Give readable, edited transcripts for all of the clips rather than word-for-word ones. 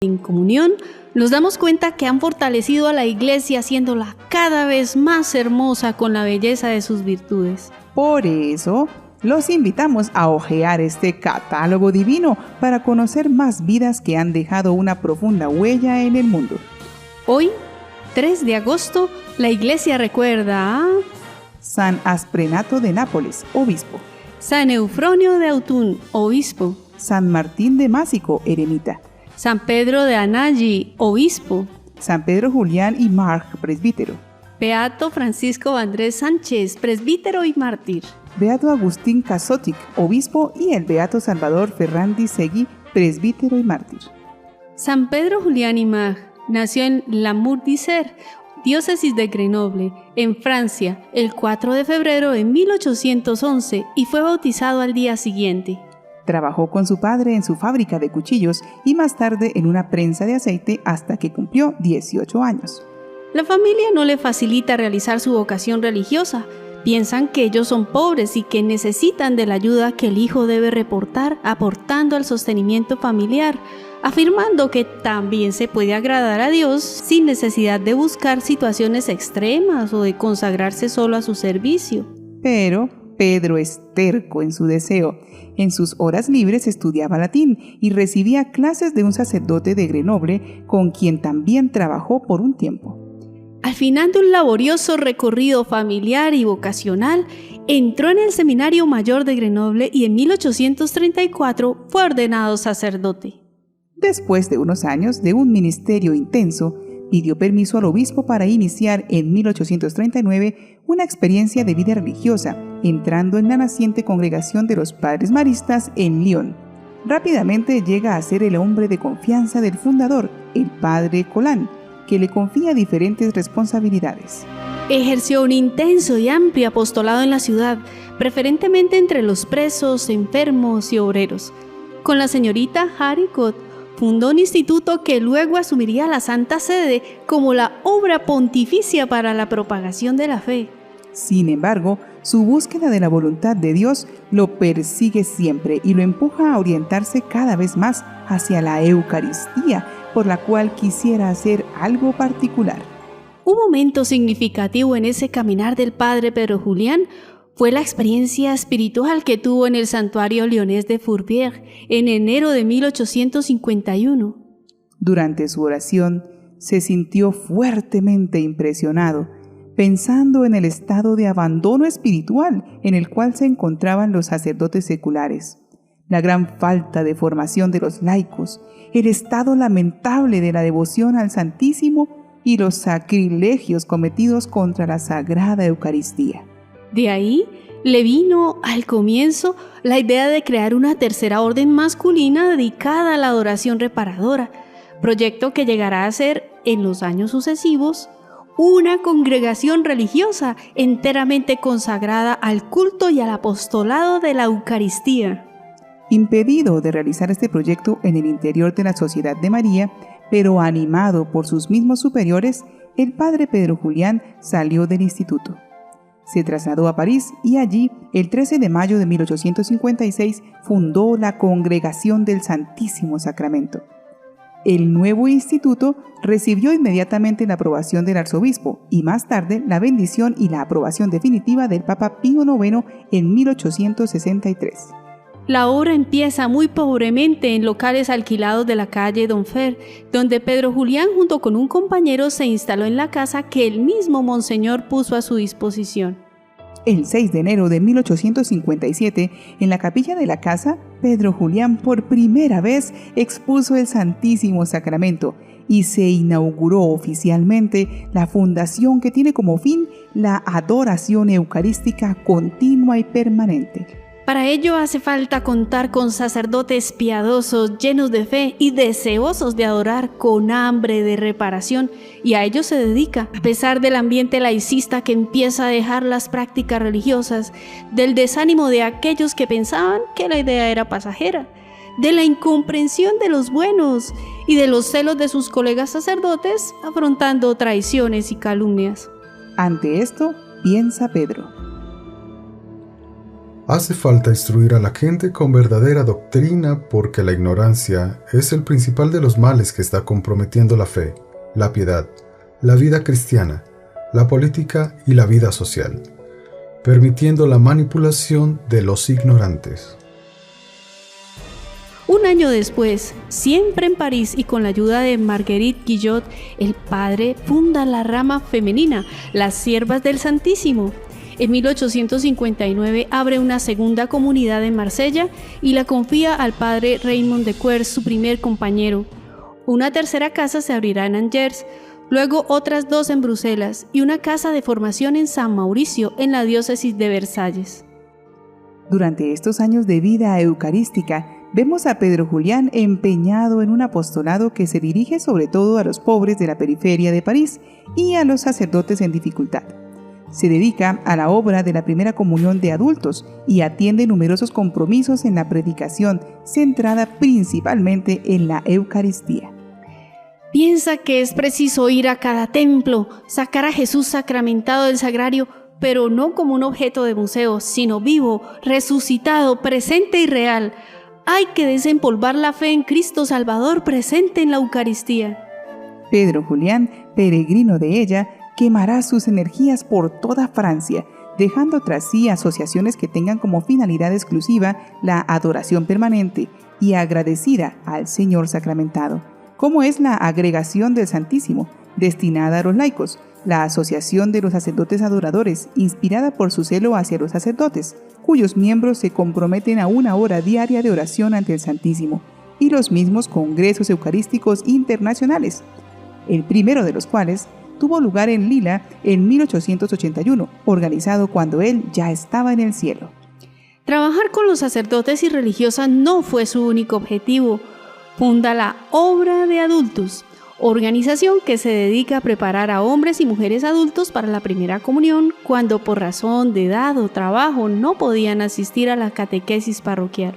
En comunión, nos damos cuenta que han fortalecido a la Iglesia haciéndola cada vez más hermosa con la belleza de sus virtudes. Por eso, los invitamos a hojear este catálogo divino para conocer más vidas que han dejado una profunda huella en el mundo. Hoy, 3 de agosto, la Iglesia recuerda a San Asprenato de Nápoles, obispo. San Eufronio de Autun, obispo. San Martín de Másico, eremita. San Pedro de Anagni, obispo. San Pedro Julián y Marc, presbítero. Beato Francisco Andrés Sánchez, presbítero y mártir. Beato Agustín Casotic, obispo, y el Beato Salvador Ferrandi Segui, presbítero y mártir. San Pedro Julián y Mag nació en Lamour d'Isère, diócesis de Grenoble, en Francia, el 4 de febrero de 1811 y fue bautizado al día siguiente. Trabajó con su padre en su fábrica de cuchillos y más tarde en una prensa de aceite hasta que cumplió 18 años. La familia no le facilita realizar su vocación religiosa. Piensan que ellos son pobres y que necesitan de la ayuda que el hijo debe reportar, aportando al sostenimiento familiar, afirmando que también se puede agradar a Dios sin necesidad de buscar situaciones extremas o de consagrarse solo a su servicio. Pero Pedro es terco en su deseo. En sus horas libres estudiaba latín y recibía clases de un sacerdote de Grenoble con quien también trabajó por un tiempo. Al final de un laborioso recorrido familiar y vocacional, entró en el Seminario Mayor de Grenoble y en 1834 fue ordenado sacerdote. Después de unos años de un ministerio intenso, pidió permiso al obispo para iniciar en 1839 una experiencia de vida religiosa, entrando en la naciente congregación de los Padres Maristas en Lyon. Rápidamente llega a ser el hombre de confianza del fundador, el padre Colán, que le confía diferentes responsabilidades. Ejerció un intenso y amplio apostolado en la ciudad, preferentemente entre los presos, enfermos y obreros. Con la señorita Haricot, fundó un instituto que luego asumiría la Santa Sede como la obra pontificia para la propagación de la fe. Sin embargo, su búsqueda de la voluntad de Dios lo persigue siempre y lo empuja a orientarse cada vez más hacia la Eucaristía, por la cual quisiera hacer algo particular. Un momento significativo en ese caminar del padre Pedro Julián fue la experiencia espiritual que tuvo en el santuario leonés de Fourvière en enero de 1851. Durante su oración, se sintió fuertemente impresionado, pensando en el estado de abandono espiritual en el cual se encontraban los sacerdotes seculares, la gran falta de formación de los laicos, el estado lamentable de la devoción al Santísimo y los sacrilegios cometidos contra la Sagrada Eucaristía. De ahí le vino al comienzo la idea de crear una tercera orden masculina dedicada a la adoración reparadora, proyecto que llegará a ser, en los años sucesivos, una congregación religiosa enteramente consagrada al culto y al apostolado de la Eucaristía. Impedido de realizar este proyecto en el interior de la Sociedad de María, pero animado por sus mismos superiores, el padre Pedro Julián salió del instituto. Se trasladó a París y allí, el 13 de mayo de 1856, fundó la Congregación del Santísimo Sacramento. El nuevo instituto recibió inmediatamente la aprobación del arzobispo y más tarde la bendición y la aprobación definitiva del Papa Pío IX en 1863. La obra empieza muy pobremente en locales alquilados de la calle Donfer, donde Pedro Julián junto con un compañero se instaló en la casa que el mismo Monseñor puso a su disposición. El 6 de enero de 1857, en la capilla de la casa, Pedro Julián por primera vez expuso el Santísimo Sacramento y se inauguró oficialmente la fundación que tiene como fin la adoración eucarística continua y permanente. Para ello hace falta contar con sacerdotes piadosos, llenos de fe y deseosos de adorar con hambre de reparación, y a ello se dedica, a pesar del ambiente laicista que empieza a dejar las prácticas religiosas, del desánimo de aquellos que pensaban que la idea era pasajera, de la incomprensión de los buenos y de los celos de sus colegas sacerdotes afrontando traiciones y calumnias. Ante esto, piensa Pedro: Hace falta instruir a la gente con verdadera doctrina porque la ignorancia es el principal de los males que está comprometiendo la fe, la piedad, la vida cristiana, la política y la vida social, permitiendo la manipulación de los ignorantes. Un año después, siempre en París y con la ayuda de Marguerite Guillot, el padre funda la rama femenina, las Siervas del Santísimo. En 1859 abre una segunda comunidad en Marsella y la confía al padre Raymond de Quers, su primer compañero. Una tercera casa se abrirá en Angers, luego otras 2 en Bruselas y una casa de formación en San Mauricio, en la diócesis de Versalles. Durante estos años de vida eucarística, vemos a Pedro Julián empeñado en un apostolado que se dirige sobre todo a los pobres de la periferia de París y a los sacerdotes en dificultad. Se dedica a la obra de la primera comunión de adultos y atiende numerosos compromisos en la predicación, centrada principalmente en la Eucaristía. Piensa que es preciso ir a cada templo, sacar a Jesús sacramentado del sagrario, pero no como un objeto de museo, sino vivo, resucitado, presente y real. Hay que desempolvar la fe en Cristo Salvador presente en la Eucaristía. Pedro Julián, peregrino de ella, quemará sus energías por toda Francia, dejando tras sí asociaciones que tengan como finalidad exclusiva la adoración permanente y agradecida al Señor sacramentado, como es la Agregación del Santísimo, destinada a los laicos, la Asociación de los Sacerdotes Adoradores, inspirada por su celo hacia los sacerdotes, cuyos miembros se comprometen a 1 hora diaria de oración ante el Santísimo, y los mismos congresos eucarísticos internacionales, el primero de los cuales tuvo lugar en Lila en 1881, organizado cuando él ya estaba en el cielo. Trabajar con los sacerdotes y religiosas no fue su único objetivo. Funda la Obra de Adultos, organización que se dedica a preparar a hombres y mujeres adultos para la primera comunión cuando por razón de edad o trabajo no podían asistir a la catequesis parroquial.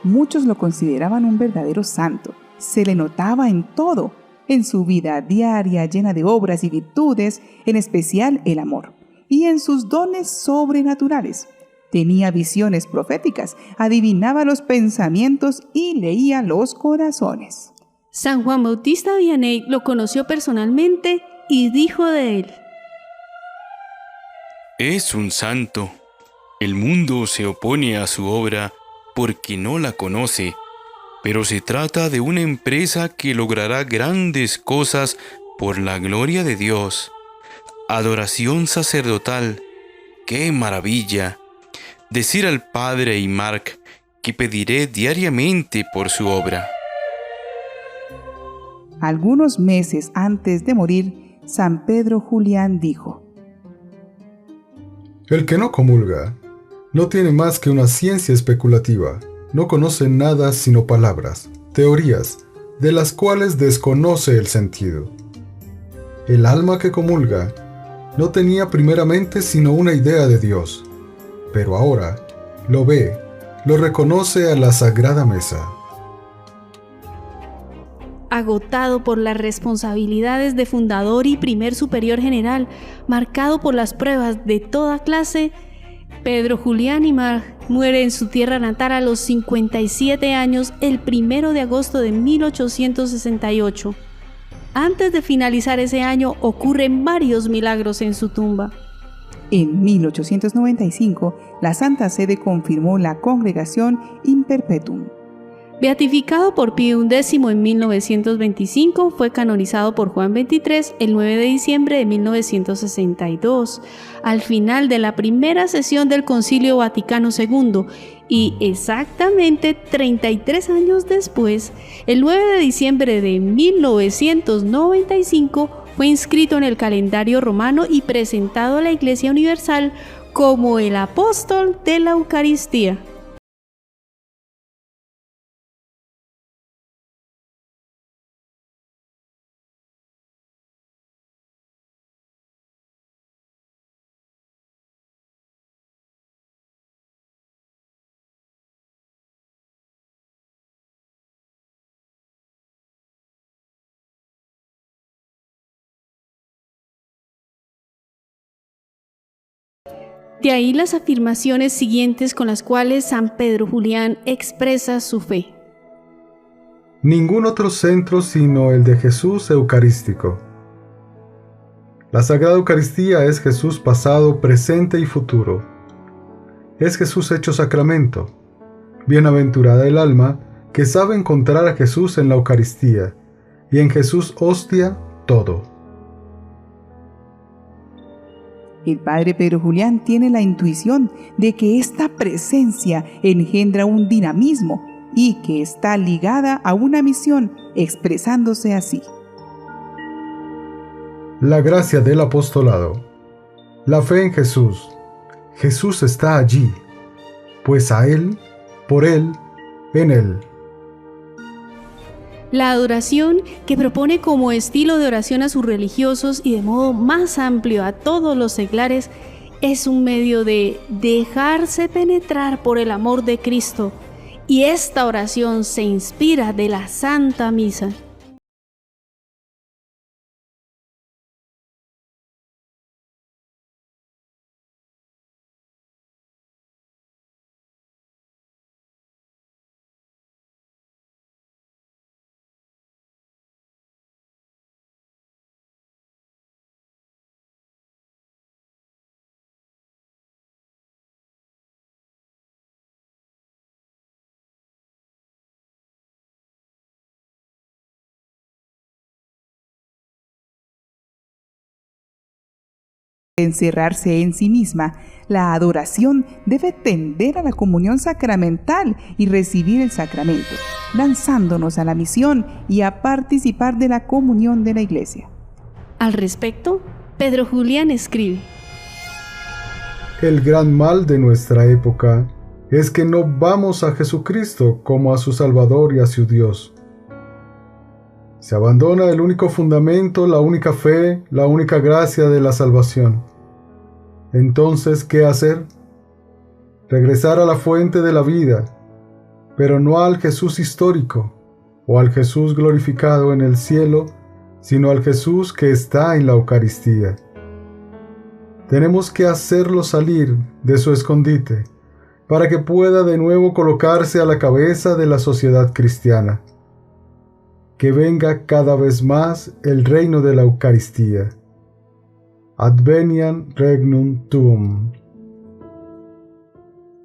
Muchos lo consideraban un verdadero santo. Se le notaba en todo, en su vida diaria llena de obras y virtudes, en especial el amor, y en sus dones sobrenaturales. Tenía visiones proféticas, adivinaba los pensamientos y leía los corazones. San Juan Bautista Vianney lo conoció personalmente y dijo de él: Es un santo. El mundo se opone a su obra porque no la conoce, pero se trata de una empresa que logrará grandes cosas por la gloria de Dios. Adoración sacerdotal. ¡Qué maravilla! Decir al padre Aymark que pediré diariamente por su obra. Algunos meses antes de morir, San Pedro Julián dijo: El que no comulga no tiene más que una ciencia especulativa, no conoce nada sino palabras, teorías, de las cuales desconoce el sentido. El alma que comulga no tenía primeramente sino una idea de Dios, pero ahora lo ve, lo reconoce a la Sagrada Mesa. Agotado por las responsabilidades de fundador y primer superior general, marcado por las pruebas de toda clase, Pedro Julián Aymark muere en su tierra natal a los 57 años el 1 de agosto de 1868. Antes de finalizar ese año ocurren varios milagros en su tumba. En 1895, la Santa Sede confirmó la congregación In Perpetuum. Beatificado por Pío XI en 1925, fue canonizado por Juan XXIII el 9 de diciembre de 1962, al final de la primera sesión del Concilio Vaticano II, y exactamente 33 años después, el 9 de diciembre de 1995, fue inscrito en el calendario romano y presentado a la Iglesia Universal como el apóstol de la Eucaristía. De ahí las afirmaciones siguientes con las cuales San Pedro Julián expresa su fe. Ningún otro centro sino el de Jesús Eucarístico. La Sagrada Eucaristía es Jesús pasado, presente y futuro. Es Jesús hecho sacramento. Bienaventurada el alma que sabe encontrar a Jesús en la Eucaristía y en Jesús hostia todo. El padre Pedro Julián tiene la intuición de que esta presencia engendra un dinamismo y que está ligada a una misión, expresándose así. La gracia del apostolado. La fe en Jesús. Jesús está allí, pues a Él, por Él, en Él. La adoración, que propone como estilo de oración a sus religiosos y de modo más amplio a todos los seglares, es un medio de dejarse penetrar por el amor de Cristo, y esta oración se inspira de la Santa Misa. Encerrarse en sí misma, la adoración debe tender a la comunión sacramental y recibir el sacramento, lanzándonos a la misión y a participar de la comunión de la Iglesia. Al respecto, Pedro Julián escribe: El gran mal de nuestra época es que no vamos a Jesucristo como a su Salvador y a su Dios. Se abandona el único fundamento, la única fe, la única gracia de la salvación. Entonces, ¿qué hacer? Regresar a la fuente de la vida, pero no al Jesús histórico o al Jesús glorificado en el cielo, sino al Jesús que está en la Eucaristía. Tenemos que hacerlo salir de su escondite para que pueda de nuevo colocarse a la cabeza de la sociedad cristiana. Que venga cada vez más el reino de la Eucaristía. Adveniat regnum tuum.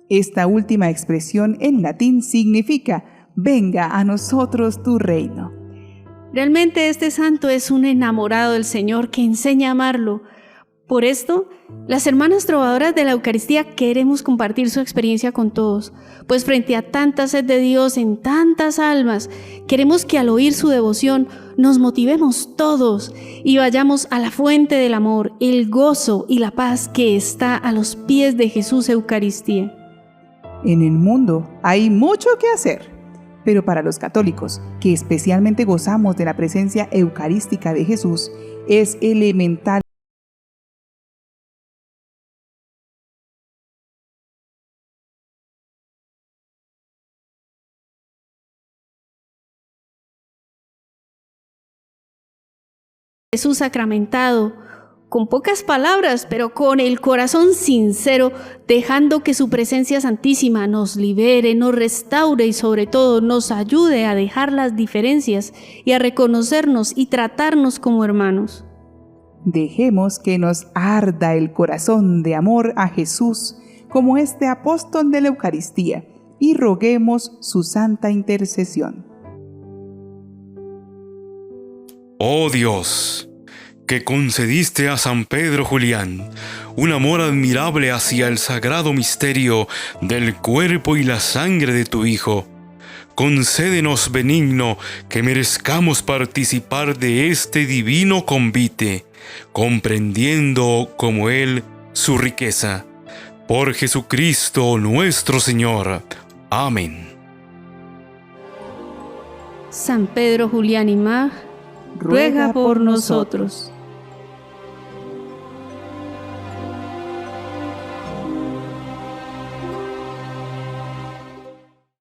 Esta última expresión en latín significa: venga a nosotros tu reino. Realmente este santo es un enamorado del Señor que enseña a amarlo. Por esto, las hermanas trovadoras de la Eucaristía queremos compartir su experiencia con todos, pues frente a tanta sed de Dios en tantas almas, queremos que al oír su devoción nos motivemos todos y vayamos a la fuente del amor, el gozo y la paz que está a los pies de Jesús Eucaristía. En el mundo hay mucho que hacer, pero para los católicos, que especialmente gozamos de la presencia eucarística de Jesús, es elemental Jesús sacramentado, con pocas palabras, pero con el corazón sincero, dejando que su presencia santísima nos libere, nos restaure y sobre todo nos ayude a dejar las diferencias y a reconocernos y tratarnos como hermanos. Dejemos que nos arda el corazón de amor a Jesús como este apóstol de la Eucaristía y roguemos su santa intercesión. Oh Dios, que concediste a San Pedro Julián un amor admirable hacia el sagrado misterio del cuerpo y la sangre de tu Hijo, concédenos benigno que merezcamos participar de este divino convite, comprendiendo como Él su riqueza. Por Jesucristo nuestro Señor. Amén. San Pedro Julián y Mag, ruega por nosotros.